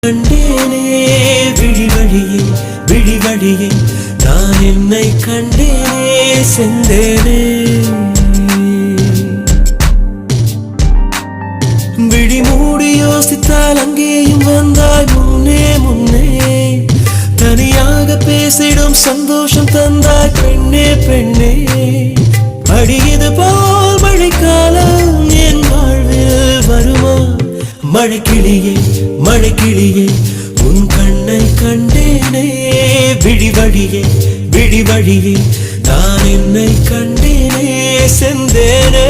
கண்டேனே விழிவழியே விழிவழியே நான் என்னை கண்டேனே செந்தேனே விழி மூடி யோசித்தால் அங்கேயும் வந்தாய் முன்னே முன்னே தனியாக பேசிடும் சந்தோஷம் தந்தாய் பெண்ணே பெண்ணே அடியது போல் மழைக்காலம் என் வாழ்வில் வருமா மழைக்கிளியே மழைக்கிளியே உன் கண்ணை கண்டேனே விழிவழியே விழிவழியே நான் என்னை கண்டேனே செந்தேனே